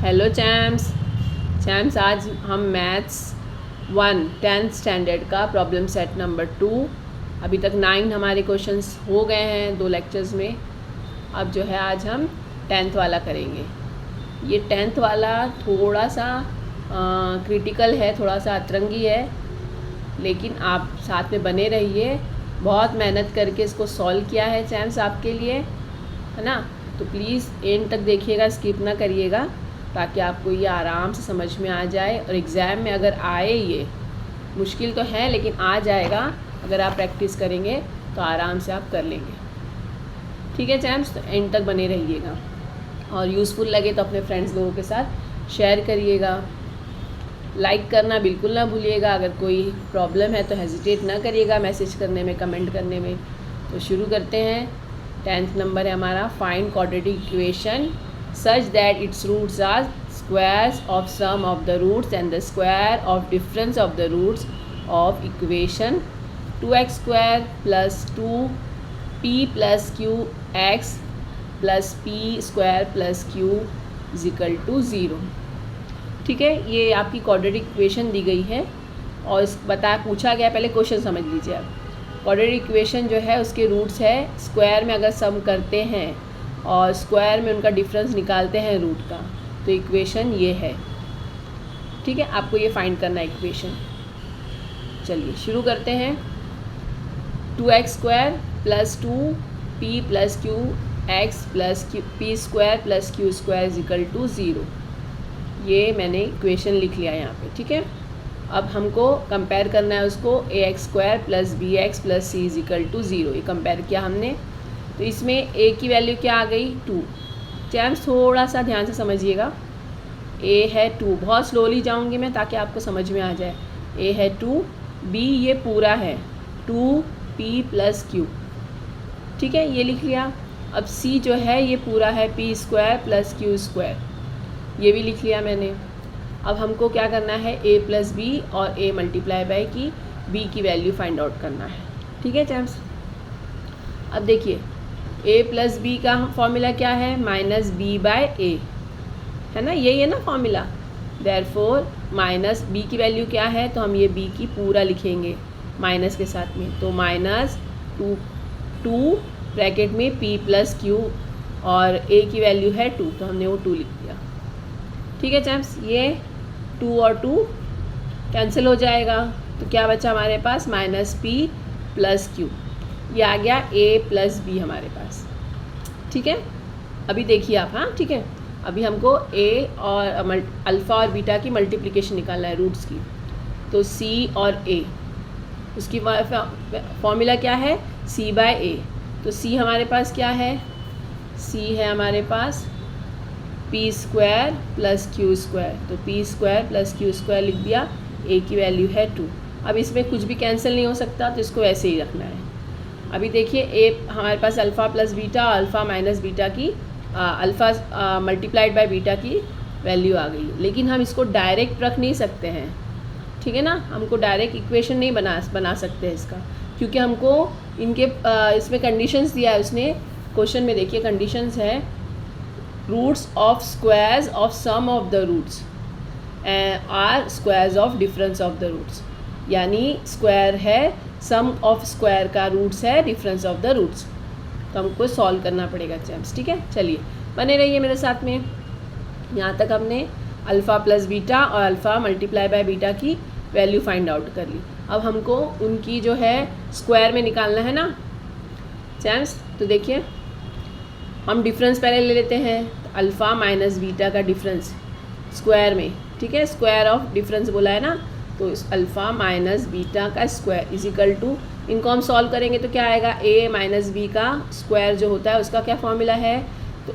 Hello चैम्स आज हम maths 1 10th standard का प्रॉब्लम सेट नंबर 2 अभी तक 9 हमारे क्वेश्चंस हो गए हैं 2 लेक्चर्स में। अब जो है आज हम 10th वाला करेंगे। ये 10th वाला थोड़ा सा क्रिटिकल है, थोड़ा सा अतरंगी है, लेकिन आप साथ में बने रहिए। बहुत मेहनत करके इसको सॉल्व किया है चैम्स आपके लिए, है ना। तो प्लीज़ एंड तक देखिएगा, स्किप ना करिएगा, ताकि आपको ये आराम से समझ में आ जाए। और एग्ज़ाम में अगर आए, ये मुश्किल तो है लेकिन आ जाएगा, अगर आप प्रैक्टिस करेंगे तो आराम से आप कर लेंगे। ठीक है चैम्स, तो एंड तक बने रहिएगा और यूज़फुल लगे तो अपने फ्रेंड्स लोगों के साथ शेयर करिएगा। लाइक करना बिल्कुल ना भूलिएगा। अगर कोई प्रॉब्लम है तो हेजिटेट ना करिएगा मैसेज करने में, कमेंट करने में। तो शुरू करते हैं। 10th नंबर है हमारा, find quadratic equation such that its roots are squares of sum of the roots and the square of difference of the roots of equation 2x square plus 2p plus qx plus p square plus q is equal to 0। ठीक है, ये आपकी quadratic equation दी गई है और पूछा गया। पहले क्वेश्चन समझ लीजिए आप। क्वाड्रेटिक इक्वेशन जो है उसके रूट्स है, स्क्वायर में अगर सम करते हैं और स्क्वायर में उनका डिफरेंस निकालते हैं रूट का, तो इक्वेशन ये है। ठीक है, आपको ये फाइंड करना है इक्वेशन। चलिए शुरू करते हैं। 2x square plus 2p plus q x plus p square plus q square is equal to 0। ये मैंने इक्वेशन लिख लिया यहाँ पे। ठीक है, अब हमको कंपेयर करना है उसको ax square plus b x plus c is equal to 0। ये कंपेयर किया हमने, तो इसमें a की वैल्यू क्या आ गई 2। चैम्स थोड़ा सा ध्यान से समझिएगा। a है 2, बहुत स्लोली जाऊंगी मैं ताकि आपको समझ में आ जाए। a है 2, b ये पूरा है 2p प्लस q। ठीक है, ये लिख लिया। अब c जो है ये पूरा है p square plus q square, ये भी लिख लिया मैंने। अब हमको क्या करना है, a प्लस बी और a मल्टीप्लाई बाय की b की वैल्यू फाइंड आउट करना है। ठीक है चैम्स, अब देखिए a प्लस बी का फॉर्मूला क्या है, माइनस बी बाय ए, है ना, यही है ना फॉर्मूला। देयरफॉर माइनस बी की वैल्यू क्या है, तो हम ये b की पूरा लिखेंगे माइनस के साथ में। तो माइनस 2 ब्रैकेट में p प्लस क्यू और a की वैल्यू है 2, तो हमने वो 2 लिख दिया। ठीक है चैम्स, ये 2 और 2 कैंसिल हो जाएगा, तो क्या बचा हमारे पास, माइनस p प्लस क्यू। ये आ गया a प्लस बी हमारे पास। ठीक है, अभी देखिए आप। हाँ ठीक है, अभी हमको a और अल्फ़ा और बीटा की मल्टीप्लिकेशन निकालना है रूट्स की। तो c और a, उसकी फॉर्मूला क्या है, c बाय a। तो c हमारे पास क्या है, c है हमारे पास p square plus q square. तो p square plus q square लिख दिया, a की वैल्यू है 2। अब इसमें कुछ भी कैंसिल नहीं हो सकता, तो इसको ऐसे ही रखना है। अभी देखिए a हमारे पास alpha plus beta, alpha minus beta की अल्फ़ा मल्टीप्लाइड बाय बीटा की वैल्यू आ गई। लेकिन हम इसको डायरेक्ट रख नहीं सकते हैं, ठीक है ना। हमको डायरेक्ट इक्वेशन नहीं बना सकते हैं इसका, क्योंकि हमको इनके इसमें कंडीशंस दिया है उसने। क्वेश्चन में देखिए कंडीशंस है, roots of squares of sum of the roots are squares of difference of the roots. यानी स्क्वायर है, सम ऑफ स्क्वायर का रूट्स है डिफरेंस ऑफ द रूट्स। तो हमको सॉल्व करना पड़ेगा चैम्स। ठीक है, चलिए बने रहिए मेरे साथ में। यहाँ तक हमने अल्फ़ा प्लस बीटा और अल्फ़ा मल्टीप्लाई बाय बीटा की वैल्यू फाइंड आउट कर ली। अब हमको उनकी जो है स्क्वायर में निकालना है ना चैम्स। तो देखिए हम डिफरेंस पहले ले लेते हैं। तो अल्फ़ा माइनस बीटा का डिफरेंस स्क्वायर में, ठीक है, स्क्वायर ऑफ डिफरेंस बोला है ना। तो इस अल्फ़ा माइनस बीटा का स्क्वायर इज इक्वल टू, इनको हम सॉल्व करेंगे तो क्या आएगा, a माइनस बी का स्क्वायर जो होता है उसका क्या फॉर्मूला है, तो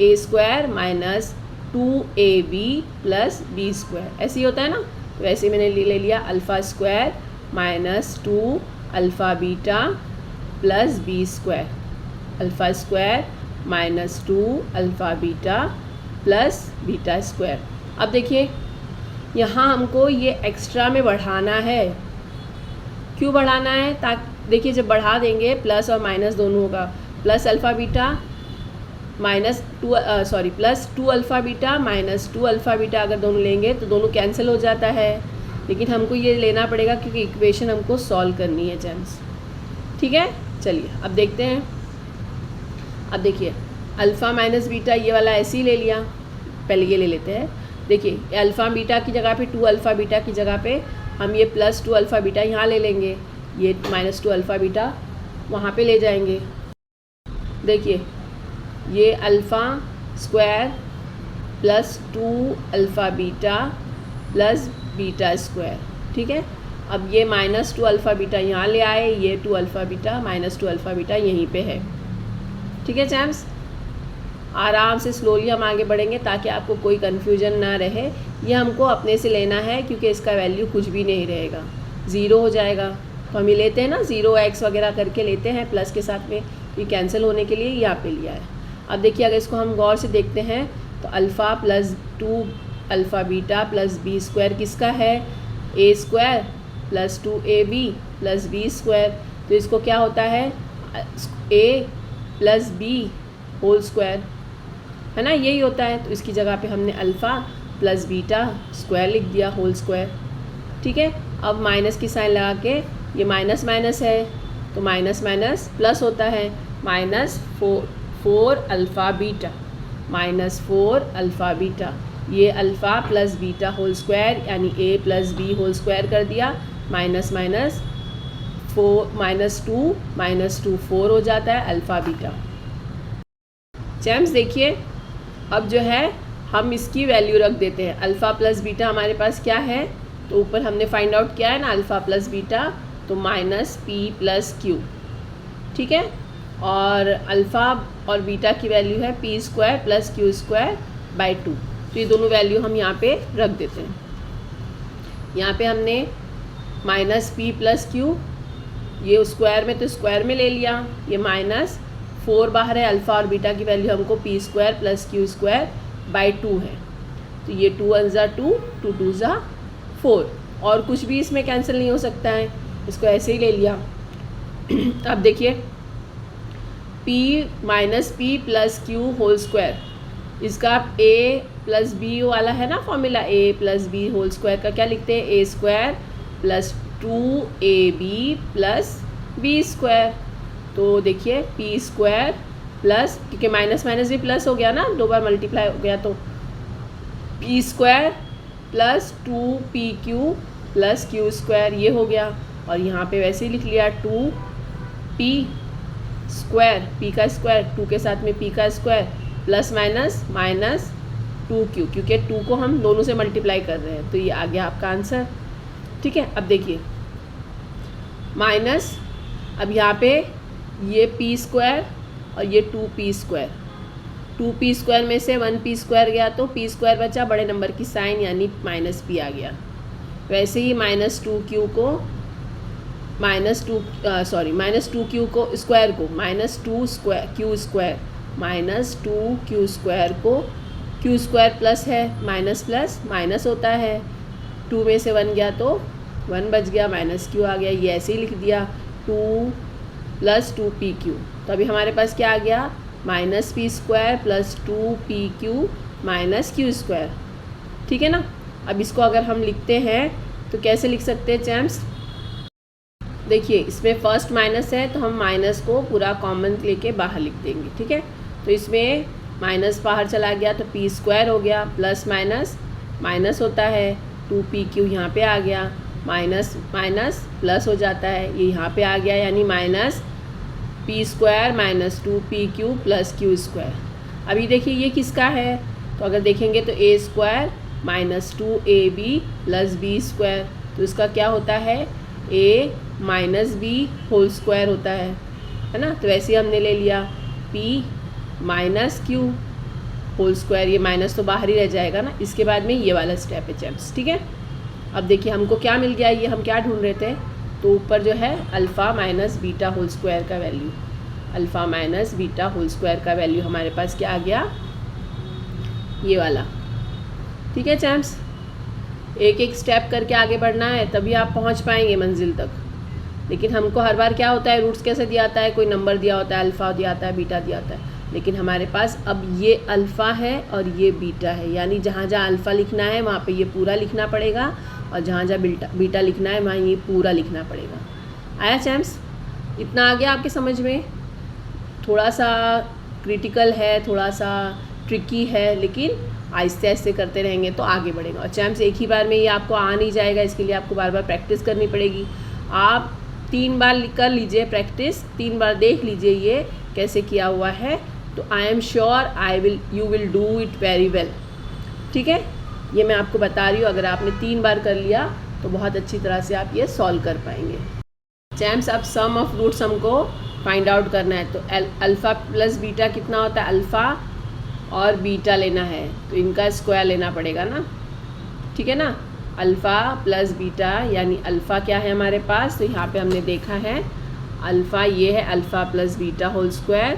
a square minus 2ab plus B square, ऐसे ही होता है ना। तो वैसे मैंने ले लिया alpha square minus 2 alpha beta plus B square, alpha square minus 2 alpha beta plus beta square. अब देखिए यहाँ हमको ये एक्स्ट्रा में बढ़ाना है। क्यों बढ़ाना है, ताकि देखिए जब बढ़ा देंगे प्लस और माइनस दोनों होगा। Plus alpha beta minus two plus 2 alpha beta minus 2 alpha beta अगर दोनों लेंगे तो दोनों कैंसिल हो जाता है, लेकिन हमको ये लेना पड़ेगा क्योंकि इक्वेशन हमको सॉल्व करनी है जेम्स। ठीक है, चलिए अब देखते हैं। अब देखिए अल्फ़ा माइनस बीटा ये वाला ऐसे ही ले लिया, पहले ये ले लेते हैं। देखिए अल्फ़ा बीटा की जगह पे 2 अल्फ़ा बीटा की जगह पे हम ये प्लस 2 अल्फ़ा बीटा यहाँ ले लेंगे, ये माइनस 2 अल्फ़ा बीटा वहाँ पे ले जाएंगे। देखिए ये alpha square plus 2 alpha beta plus beta square. ठीक है, अब ये माइनस 2 अल्फ़ा बीटा यहाँ ले आए, ये 2 alpha beta minus 2 alpha beta यहीं पे है। ठीक है चैम्प्स, आराम से स्लोली हम आगे बढ़ेंगे ताकि आपको कोई कन्फ्यूजन ना रहे। ये हमको अपने से लेना है क्योंकि इसका वैल्यू कुछ भी नहीं रहेगा, ज़ीरो हो जाएगा। तो हम ये लेते हैं ना 0x वगैरह करके लेते हैं प्लस के साथ में, ये कैंसिल होने के लिए यहाँ पे लिया है। अब देखिए अगर इसको हम गौर से देखते हैं तो alpha plus 2 alpha beta plus B square किसका है, A square plus 2ab plus B square. तो इसको क्या होता है, A plus B whole square, है ना, यही होता है। तो इसकी जगह पे हमने अल्फ़ा प्लस बीटा स्क्वायर लिख दिया होल स्क्वायर। ठीक है, अब माइनस की साइन लगा के, ये माइनस माइनस है तो माइनस माइनस प्लस होता है, minus 4 alpha beta minus 4 alpha beta, ये alpha plus beta whole square यानी A plus B whole square कर दिया, माइनस माइनस 4 माइनस टू 4 हो जाता है अल्फ़ा बीटा। चैम्प्स देखिए अब जो है हम इसकी वैल्यू रख देते हैं। अल्फ़ा प्लस बीटा हमारे पास क्या है, तो ऊपर हमने फाइंड आउट किया है ना अल्फ़ा प्लस बीटा, तो माइनस पी प्लस क्यू। ठीक है, और अल्फ़ा और बीटा की वैल्यू है P square plus q square by 2। तो ये दोनों वैल्यू हम यहाँ पे रख देते हैं। यहाँ पे हमने माइनस पी प्लस क्यू, ये स्क्वायर में तो स्क्वायर में ले लिया, ये माइनस 4 बाहर है, अल्फ़ा और बीटा की वैल्यू हमको P square plus q square by 2 है। तो ये 2 1 ज़ा 2, 2 2 ज़ा 4, और कुछ भी इसमें कैंसिल नहीं हो सकता है, इसको ऐसे ही ले लिया। अब देखिए p minus P plus Q whole square, इसका a प्लस बी वाला है ना formula, a plus B whole square का क्या लिखते हैं, a square plus 2ab plus B square. तो देखिए पी स्क्वायर प्लस, क्योंकि माइनस माइनस भी प्लस हो गया ना, 2 बार मल्टीप्लाई हो गया, तो p square plus 2pq plus q square ये हो गया, और यहाँ पे वैसे ही लिख लिया 2p स्क्वायर, p का स्क्वायर 2 के साथ में p का square plus minus minus 2q, क्योंकि 2 को हम दोनों से मल्टीप्लाई कर रहे हैं, तो ये आ गया आपका आंसर। ठीक है, अब देखिए माइनस, अब यहाँ पे ये p स्क्वायर और ये 2p स्क्वायर, 2p स्क्वायर में से 1p स्क्वायर गया तो p स्क्वायर बचा, बड़े नंबर की साइन यानी माइनस p आ गया। वैसे ही माइनस 2q को माइनस 2q को स्क्वायर को minus 2 square q square minus 2q square को q स्क्वायर प्लस है, माइनस प्लस माइनस होता है, 2 में से 1 गया तो 1 बच गया, माइनस q आ गया, ये ऐसे ही लिख दिया 2 प्लस 2pq। तो अभी हमारे पास क्या आ गया, minus P square plus 2pq minus Q square. ठीक है ना, अब इसको अगर हम लिखते हैं तो कैसे लिख सकते हैं चैम्प्स, देखिए इसमें फर्स्ट माइनस है तो हम माइनस को पूरा कॉमन लेके बाहर लिख देंगे। ठीक है, तो इसमें माइनस बाहर चला गया तो पी स्क्वायर हो गया, प्लस माइनस माइनस होता है, 2pq यहाँ पे आ गया, माइनस माइनस प्लस हो जाता है, ये यहाँ पे आ गया, यानी minus P square minus 2pq plus q square. अभी देखिए ये किसका है, तो अगर देखेंगे तो a square minus 2ab plus B square, तो इसका क्या होता है, a minus b whole square होता है ना। तो वैसे ही हमने ले लिया p minus q whole square, ये माइनस तो बाहर ही रह जाएगा ना। इसके बाद में ये वाला स्टेप है चैम्प्स। ठीक है, अब देखिए हमको क्या मिल गया, ये हम क्या ढूंढ रहे थे, तो ऊपर जो है alpha minus beta whole square का value, alpha minus beta whole square का वैल्यू हमारे पास क्या आ गया, ये वाला। ठीक है चैम्प्स, एक एक स्टेप करके आगे बढ़ना है तभी आप पहुंच पाएंगे मंजिल तक। लेकिन हमको हर बार क्या होता है, रूट्स कैसे दिया आता है, कोई नंबर दिया होता है, अल्फ़ा दिया आता है, बीटा दिया आता है, लेकिन हमारे पास अब ये अल्फ़ा है और ये बीटा है, यानी जहाँ जहाँ अल्फ़ा लिखना है वहाँ पे ये पूरा लिखना पड़ेगा और जहाँ जहाँ बीटा लिखना है वहाँ ये पूरा लिखना पड़ेगा। आया चैम्स? इतना आ गया आपके समझ में? थोड़ा सा क्रिटिकल है, थोड़ा सा ट्रिकी है, लेकिन आहिस्ते आहिस्ते करते रहेंगे तो आगे बढ़ेगा। और चैम्स एक ही बार में ये आपको आ नहीं जाएगा, इसके लिए आपको बार बार प्रैक्टिस करनी पड़ेगी। आप 3 बार कर लीजिए प्रैक्टिस, 3 बार देख लीजिए ये कैसे किया हुआ है, तो I am sure you will do it very well. ठीक है, ये मैं आपको बता रही हूँ, अगर आपने 3 बार कर लिया तो बहुत अच्छी तरह से आप ये सॉल्व कर पाएंगे। चैम्स अब सम ऑफ रूट्स हमको फाइंड आउट करना है, तो अल्फ़ा प्लस बीटा कितना होता है? अल्फ़ा और बीटा लेना है तो इनका स्क्वायर लेना पड़ेगा ना, ठीक है ना। अल्फ़ा प्लस बीटा यानी अल्फ़ा क्या है हमारे पास, तो यहाँ पे हमने देखा है अल्फ़ा ये है alpha plus beta whole square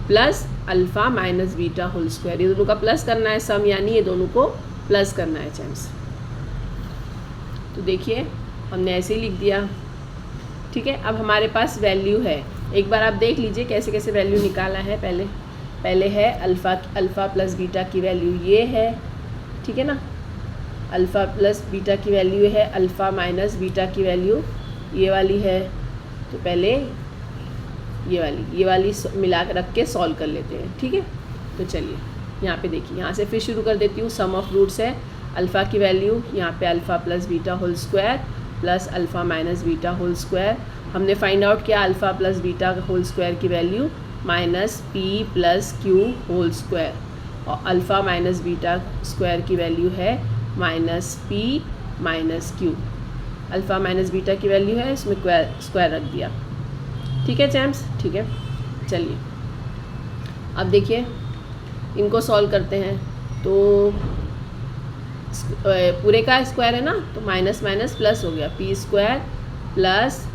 plus alpha minus beta whole square, ये दोनों का प्लस करना है सम, यानी ये दोनों को प्लस करना है चैम्स। तो देखिए हमने ऐसे ही लिख दिया, ठीक है। अब हमारे पास वैल्यू है, एक बार आप देख लीजिए कैसे कैसे वैल्यू निकाला है। पहले है अल्फ़ा प्लस बीटा की वैल्यू ये है, ठीक है ना। अल्फ़ा प्लस बीटा की वैल्यू है, अल्फ़ा माइनस बीटा की वैल्यू ये वाली है, तो पहले ये वाली मिला के रख के सॉल्व कर लेते हैं, ठीक है। तो चलिए यहाँ पे देखिए, यहाँ से फिर शुरू कर देती हूँ। सम ऑफ रूट्स है अल्फ़ा की वैल्यू, यहाँ पे alpha plus beta whole square plus alpha minus beta whole square. हमने फाइंड आउट किया alpha plus beta whole square की value minus P plus Q whole square, और अल्फ़ा माइनस बीटा स्क्वायर की value है minus P minus Q. Alpha minus beta की value है, इसमें square रख दिया, ठीक है चैम्स, ठीक है। चलिए अब देखिए इनको सॉल्व करते हैं, तो पूरे का स्क्वायर है ना, तो माइनस माइनस प्लस हो गया, p square plus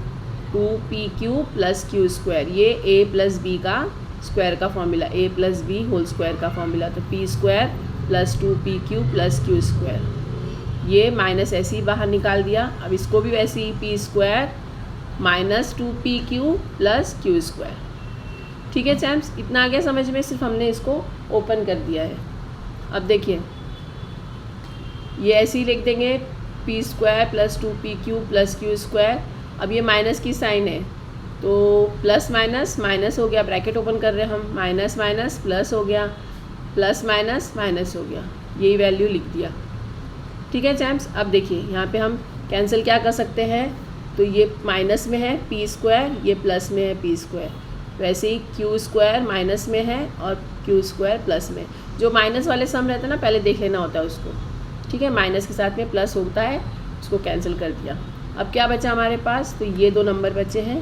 2pq plus q square, ये a प्लस बी का स्क्वायर का formula, a plus B whole square का फॉर्मूला, तो p square plus 2pq plus q square, ये माइनस ऐसे ही बाहर निकाल दिया। अब इसको भी वैसे ही p square minus 2pq plus q square, ठीक है चैम्स। इतना आ गया समझ में, सिर्फ हमने इसको ओपन कर दिया है। अब देखिए ये ऐसे ही लिख देंगे p square plus 2pq plus q square. अब ये माइनस की साइन है, तो प्लस माइनस माइनस हो गया, ब्रैकेट ओपन कर रहे हैं हम, माइनस माइनस प्लस हो गया, प्लस माइनस माइनस हो गया, यही वैल्यू लिख दिया, ठीक है चैम्स। अब देखिए यहाँ पे हम कैंसिल क्या कर सकते हैं, तो ये माइनस में है पी स्क्वायर, ये प्लस में है पी स्क्वायर, वैसे ही क्यू स्क्वायर माइनस में है और क्यू स्क्वायर प्लस में। जो माइनस वाले सम रहते हैं ना, पहले देख लेना होता है उसको, ठीक है। माइनस के साथ में प्लस होता है, उसको कैंसिल कर दिया। अब क्या बचा हमारे पास, तो ये 2 नंबर बचे हैं,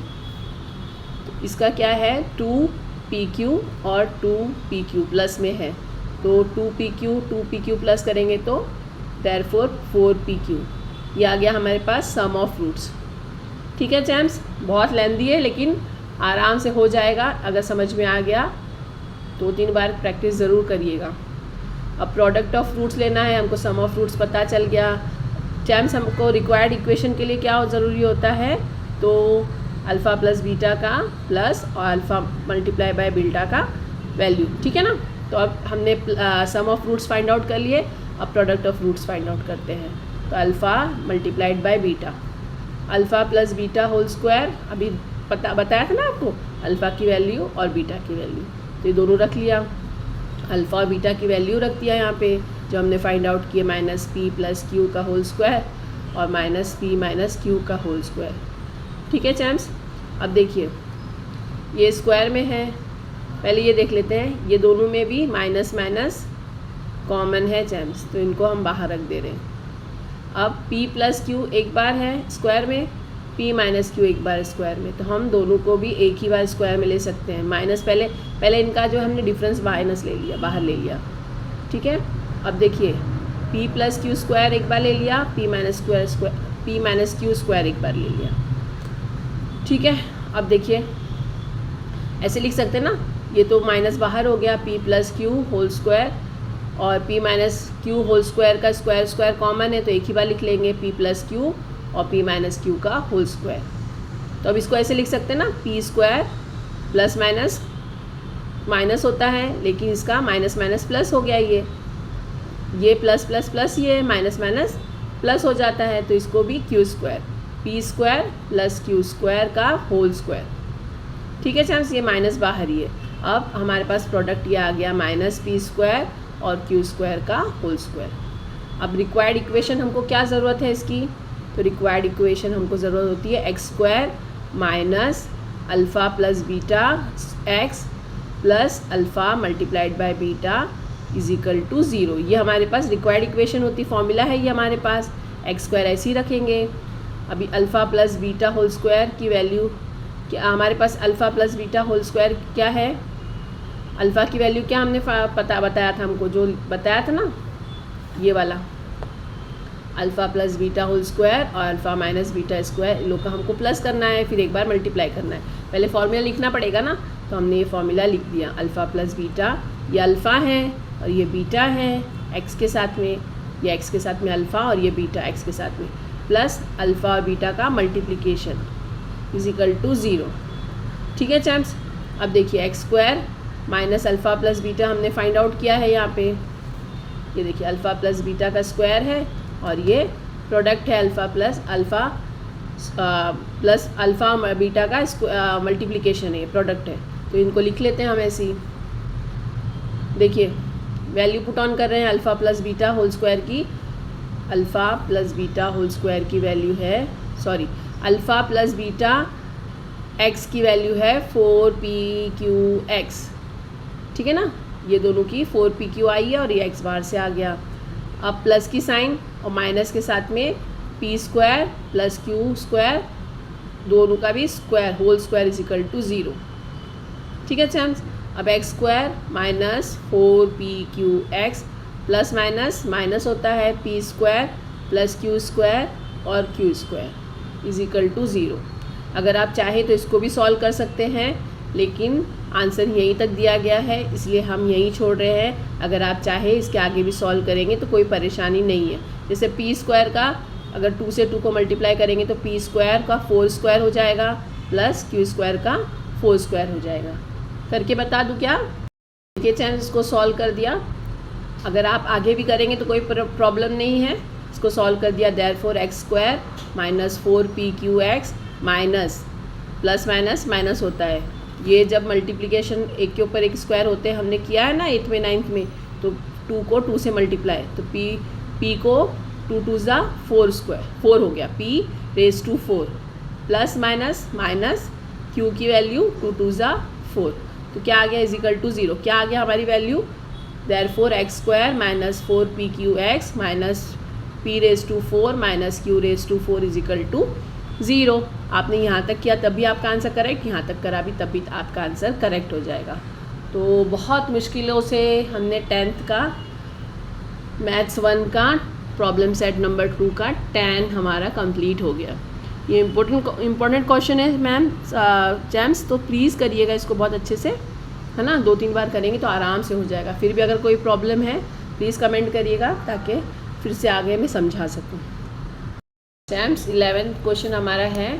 तो इसका क्या है 2pq और 2pq प्लस में है, तो 2pq प्लस करेंगे तो देयरफॉर 4pq, ये आ गया हमारे पास सम ऑफ रूट्स, ठीक है चैम्स। बहुत लेंदी है लेकिन आराम से हो जाएगा, अगर समझ में आ गया 2-3 बार प्रैक्टिस ज़रूर करिएगा। अब प्रोडक्ट ऑफ रूट्स लेना है हमको, सम ऑफ रूट्स पता चल गया। चैम्स हमको रिक्वायर्ड इक्वेशन के लिए क्या ज़रूरी होता है, तो अल्फ़ा प्लस बीटा का प्लस और अल्फ़ा मल्टीप्लाई बाय बीटा का वैल्यू, ठीक है ना। तो अब हमने sum of roots find out कर लिए, अब product of roots find out करते हैं। तो alpha multiplied by beta, alpha plus beta whole square, अभी बताया था ना आपको, अल्फ़ा की वैल्यू और बीटा की वैल्यू, तो ये दोनों रख लिया। अल्फ़ा और बीटा की वैल्यू रख दिया यहाँ पे जो हमने फाइंड आउट किया, माइनस पी प्लस क्यू का होल स्क्वायर और माइनस पी माइनस क्यू का होल स्क्वायर, ठीक है चैम्स। अब देखिए ये स्क्वायर में है, पहले ये देख लेते हैं, ये दोनों में भी माइनस माइनस कॉमन है चैम्स, तो इनको हम बाहर रख दे रहे हैं। अब p प्लस क्यू एक बार है स्क्वायर में, p माइनस क्यू एक बार स्क्वायर में, तो हम दोनों को भी एक ही बार स्क्वायर में ले सकते हैं। माइनस पहले इनका जो हमने डिफरेंस माइनस ले लिया, बाहर ले लिया, ठीक है। अब देखिए p प्लस क्यू स्क्वायर एक बार ले लिया, p माइनस क्यू स्क्वायर एक बार ले लिया, ठीक है। अब देखिए ऐसे लिख सकते हैं ना, ये तो माइनस बाहर हो गया, p plus Q whole square और p minus q whole square का स्क्वायर कॉमन है, तो एक ही बार लिख लेंगे p प्लस क्यू और p माइनस क्यू का होल स्क्वायर। तो अब इसको ऐसे लिख सकते हैं ना, p square plus minus minus होता है, लेकिन इसका माइनस माइनस प्लस हो गया, ये प्लस प्लस प्लस, ये माइनस माइनस प्लस हो जाता है, तो इसको भी Q square, P square plus q square का होल स्क्वायर। ठीक है चांस, ये माइनस बाहर ही है। अब हमारे पास प्रोडक्ट ये आ गया माइनस पी स्क्वायर और क्यू स्क्वायर का होल स्क्वायर। अब रिक्वायर्ड इक्वेशन हमको क्या ज़रूरत है इसकी, तो रिक्वायर्ड इक्वेशन हमको ज़रूरत होती है x square minus alpha plus beta x plus alpha multiplied by beta is equal to 0। ये हमारे पास रिक्वायर्ड इक्वेशन होती, फॉर्मूला है ये हमारे पास। एक्स स्क्वायर ऐसे ही रखेंगे। अभी alpha plus beta whole square की वैल्यू क्या हमारे पास, alpha plus beta whole square क्या है, अल्फ़ा की वैल्यू क्या हमने बताया था, हमको जो बताया था ना, ये वाला alpha plus beta whole square और अल्फ़ा माइनस बीटा स्क्वायर, इन लोग का हमको प्लस करना है, फिर एक बार मल्टीप्लाई करना है। पहले फॉर्मूला लिखना पड़ेगा ना, तो हमने ये फॉर्मूला लिख दिया। अल्फ़ा प्लस बीटा, ये अल्फ़ा है और ये बीटा है एक्स के साथ में, ये एक्स के साथ में अल्फ़ा और ये बीटा एक्स के साथ में, प्लस अल्फ़ा और बीटा का मल्टीप्लिकेशन इज इक्वल टू 0। ठीक है चैम्प्स, अब देखिए x square minus alpha plus beta हमने फाइंड आउट किया है यहाँ पे। ये देखिए अल्फ़ा प्लस बीटा का स्क्वायर है और ये प्रोडक्ट है अल्फ़ा प्लस अल्फ़ा बीटा का मल्टीप्लिकेशन है, प्रोडक्ट है। तो इनको लिख लेते हैं हम ऐसे ही। देखिए वैल्यू पुट ऑन कर रहे हैं alpha plus beta whole square की। Alpha plus beta whole square की वैल्यू है, sorry, alpha plus beta X की वैल्यू है 4pqx। ठीक है ना, ये दोनों की 4pq आई है और ये x बाहर से आ गया। अब प्लस की साइन और माइनस के साथ में p square plus q square, दोनों का भी square, whole square is equal to 0। ठीक है चैम्स, अब x square minus 4pqx plus minus minus होता है p square plus q square और q square is equal to 0। अगर आप चाहें तो इसको भी सॉल्व कर सकते हैं, लेकिन आंसर यहीं तक दिया गया है इसलिए हम यहीं छोड़ रहे हैं। अगर आप चाहें इसके आगे भी सॉल्व करेंगे तो कोई परेशानी नहीं है। जैसे पी स्क्वायर का अगर 2 से 2 को मल्टीप्लाई करेंगे तो पी स्क्वायर का 4 स्क्वायर हो जाएगा प्लस क्यू स्क्वायर का 4 स्क्वायर हो जाएगा। करके बता दूँ क्या? देखिए चैन, इसको सॉल्व कर दिया। अगर आप आगे भी करेंगे तो कोई प्रॉब्लम नहीं है। इसको सॉल्व कर दिया, therefore x square minus 4pqx minus plus minus minus होता है। ये जब मल्टीप्लिकेशन एक के ऊपर एक स्क्वायर होते हैं, हमने किया है ना 8th में 9th में, तो 2 को 2 से मल्टीप्लाई, तो p को 2 2 ज़ा 4 स्क्वायर, 4 हो गया, p raise to 4 plus minus minus q की वैल्यू 2 2 ज़ा 4, तो क्या आ गया इज इक्वल टू 0। क्या आ गया हमारी value? Therefore x square minus 4pqx minus p raise to 4 minus q raise to 4 is equal to 0। आपने यहाँ तक किया तभी आपका आंसर करेक्ट, यहाँ तक करा भी तभी आपका आंसर करेक्ट हो जाएगा। तो बहुत मुश्किलों से हमने 10th का मैथ्स 1 का प्रॉब्लम सेट नंबर 2 का 10 हमारा कंप्लीट हो गया। ये इम्पोर्टेंट क्वेश्चन है मैम जैम्स, तो प्लीज़ करिएगा इसको बहुत अच्छे से, है ना। 2-3 बार करेंगे तो आराम से हो जाएगा। फिर भी अगर कोई प्रॉब्लम है प्लीज़ कमेंट करिएगा ताकि फिर से आगे मैं समझा सकूँ। जैम्स 11th क्वेश्चन हमारा है,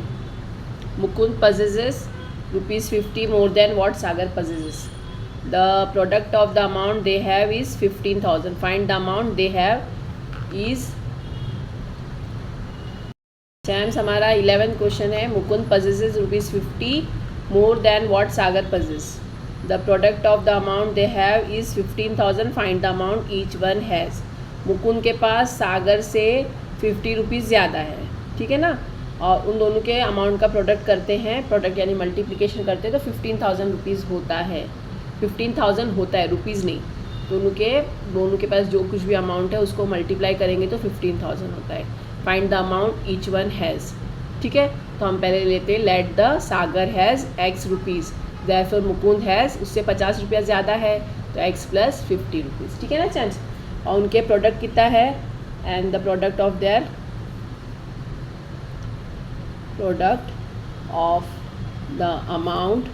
Mukund possesses ₹50 more than what Sagar possesses. The product of the amount they have is 15,000. Find the amount they have is. Champs हमारा 11th क्वेश्चन है, Mukund possesses ₹50 more than what Sagar possesses. The product of the amount they have is 15,000. Find the amount each one has. Mukund के पास सागर से 50 rupees ज़्यादा है, ठीक है ना, और उन दोनों के अमाउंट का प्रोडक्ट करते हैं, प्रोडक्ट यानी मल्टीप्लिकेशन करते हैं, तो 15,000 रुपीज़ होता है। 15,000 होता है, रुपीज़ नहीं। दोनों के पास जो कुछ भी अमाउंट है उसको मल्टीप्लाई करेंगे तो 15,000 होता है। Find the amount each one has. ठीक है, तो हम पहले लेते हैं, let the Sagar has x rupees, therefore Mukund has, उससे 50 रुपया ज़्यादा है तो x प्लस 50 रुपीज़। ठीक है ना चांस, और उनके प्रोडक्ट कितना है, and the product of their product of the amount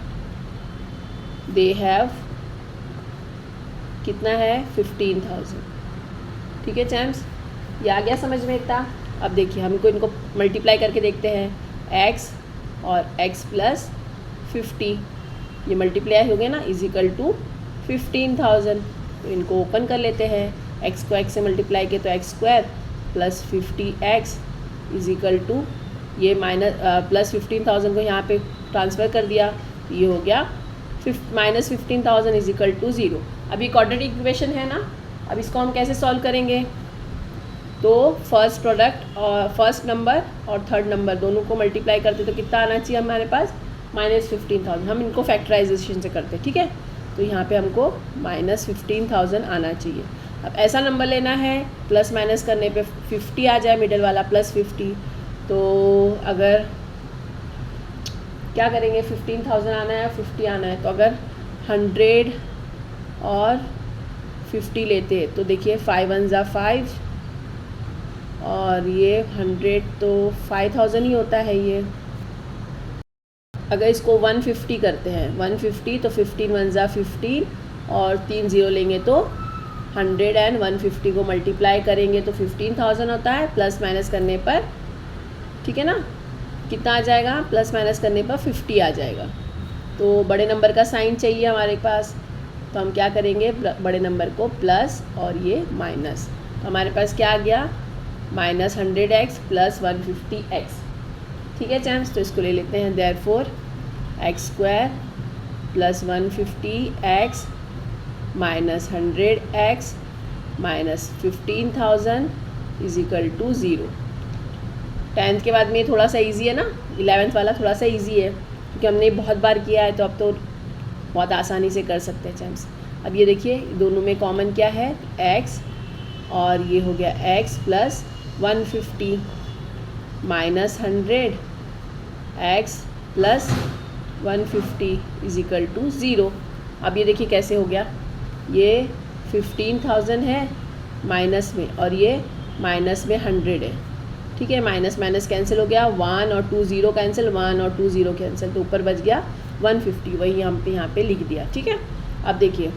they have कितना है 15,000। ठीक है चैम्स, ये आ गया समझ में इतना। अब देखिए हमको इनको मल्टीप्लाई करके देखते हैं, x और x प्लस 50, ये मल्टीप्लाई हो गया ना, इज इक्वल टू 15,000। तो इनको ओपन कर लेते हैं, x को x से मल्टीप्लाई किया तो x² plus 50x is equal to ये माइनस प्लस 15,000 को यहाँ पे ट्रांसफ़र कर दिया, ये हो गया माइनस 15,000 इज इक्वल टू 0। अभी क्वाड्रेटिक इक्वेशन है ना, अब इसको हम कैसे सॉल्व करेंगे? तो फर्स्ट प्रोडक्ट और फर्स्ट नंबर और थर्ड नंबर दोनों को मल्टीप्लाई करते तो कितना आना चाहिए हमारे पास? माइनस 15,000। हम इनको फैक्टराइजेशन से करते हैं, ठीक है। तो यहाँ पे हमको माइनस 15,000 आना चाहिए। अब ऐसा नंबर लेना है प्लस माइनस करने पे 50 आ जाए, मिडल वाला प्लस 50। तो अगर क्या करेंगे, 15,000 आना है, 50 आना है, तो अगर 100 और 50 लेते हैं तो देखिए 5 1 ज़ा 5 और ये 100 तो 5,000 ही होता है ये। अगर इसको 150 करते हैं, 150 तो 15 1 ज़ा 15 और 3 0 लेंगे तो 100 एंड 150 को मल्टीप्लाई करेंगे तो 15,000 होता है, प्लस माइनस करने पर, ठीक है ना, कितना आ जाएगा? प्लस माइनस करने पर 50 आ जाएगा। तो बड़े नंबर का साइन चाहिए हमारे पास, तो हम क्या करेंगे, बड़े नंबर को प्लस और ये माइनस, तो हमारे पास क्या आ गया? माइनस 100x प्लस 150x, ठीक है चैम्स। तो इसको ले लेते हैं, therefore x² plus 150x minus 100x minus 15,000 is equal to 0। 10th के बाद में थोड़ा सा इजी है ना, 11th वाला थोड़ा सा इजी है क्योंकि हमने बहुत बार किया है, तो अब तो बहुत आसानी से कर सकते हैं चैम्स। अब ये देखिए दोनों में कॉमन क्या है? x, और ये हो गया x plus 150 minus 100x plus 150 is equal to 0। अब ये देखिए कैसे हो गया, ये 15,000 है माइनस में और ये माइनस में 100 है, ठीक है। माइनस माइनस कैंसिल हो गया, 1 और 2 0 कैंसिल, 1 और 2 0 कैंसिल, तो ऊपर बच गया 150, वही हम पे यहाँ पे लिख दिया, ठीक है। अब देखिए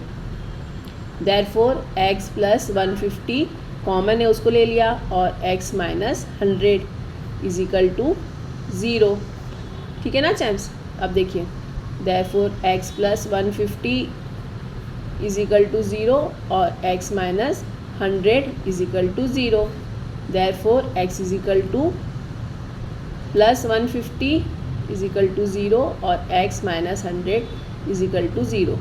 देयरफॉर x प्लस 150 कॉमन है, उसको ले लिया, और x minus 100 is equal to 0, ठीक है ना चैम्स। अब देखिए therefore x plus 150 is equal to 0 और x minus 100 is equal to 0। Therefore x is equal to plus 150 is equal to 0 और x minus 100 is equal to 0,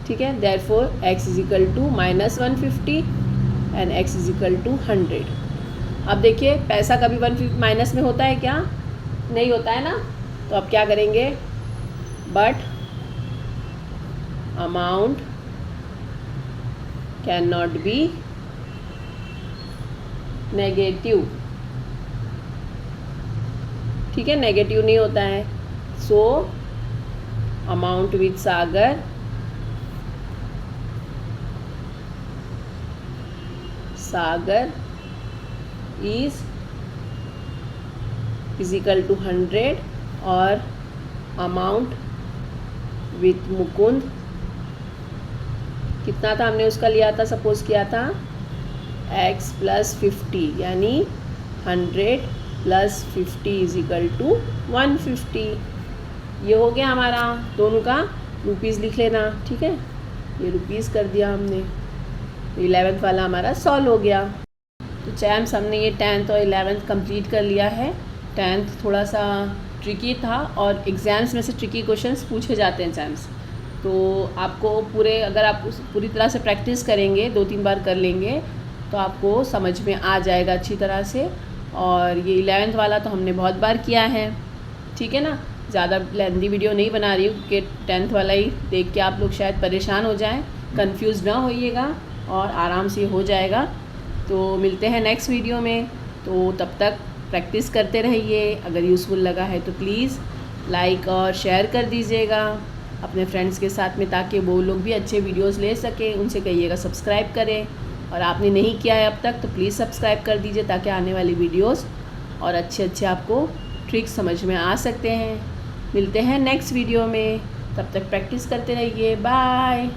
ठीक है। Therefore x is equal to minus 150 and x is equal to 100। अब देखिए पैसा कभी 150 minus में होता है क्या? नहीं होता है ना। तो अब क्या करेंगे, but amount can not be negative, ठीक है, नेगेटिव नहीं होता है। So amount with Sagar is equal to 100 और अमाउंट विथ मुकुंद कितना था, हमने उसका लिया था, सपोज किया था x प्लस 50, यानी 100 प्लस 50 इज इक्वल टू 150। ये हो गया हमारा, दोनों का रुपीज़ लिख लेना, ठीक है। ये रुपीज़ कर दिया हमने, 11th वाला हमारा सॉल्व हो गया। तो चैम्स हमने ये 10th और 11th कंप्लीट कर लिया है। 10th थोड़ा सा ट्रिकी था और एग्ज़ाम्स में से ट्रिकी क्वेश्चंस पूछे जाते हैं चैम्स। तो आपको पूरे, अगर आप पूरी तरह से प्रैक्टिस करेंगे, 2-3 बार कर लेंगे तो आपको समझ में आ जाएगा अच्छी तरह से। और ये 11th वाला तो हमने बहुत बार किया है, ठीक है ना। ज़्यादा लेंदी वीडियो नहीं बना रही हूँ कि 10th वाला ही देख के आप लोग शायद परेशान हो जाएं, कंफ्यूज ना होइएगा और आराम से हो जाएगा। तो मिलते हैं नेक्स्ट वीडियो में, तो तब तक प्रैक्टिस करते रहिए। अगर यूज़फुल लगा है तो प्लीज़ लाइक और शेयर कर दीजिएगा अपने फ्रेंड्स के साथ में, ताकि वो लोग भी अच्छे वीडियोस ले सकें। उनसे कहिएगा सब्सक्राइब करें, और आपने नहीं किया है अब तक तो प्लीज़ सब्सक्राइब कर दीजिए, ताकि आने वाली वीडियोस और अच्छे आपको ट्रिक्स समझ में आ सकते हैं। मिलते हैं नेक्स्ट वीडियो में, तब तक प्रैक्टिस करते रहिए। बाय।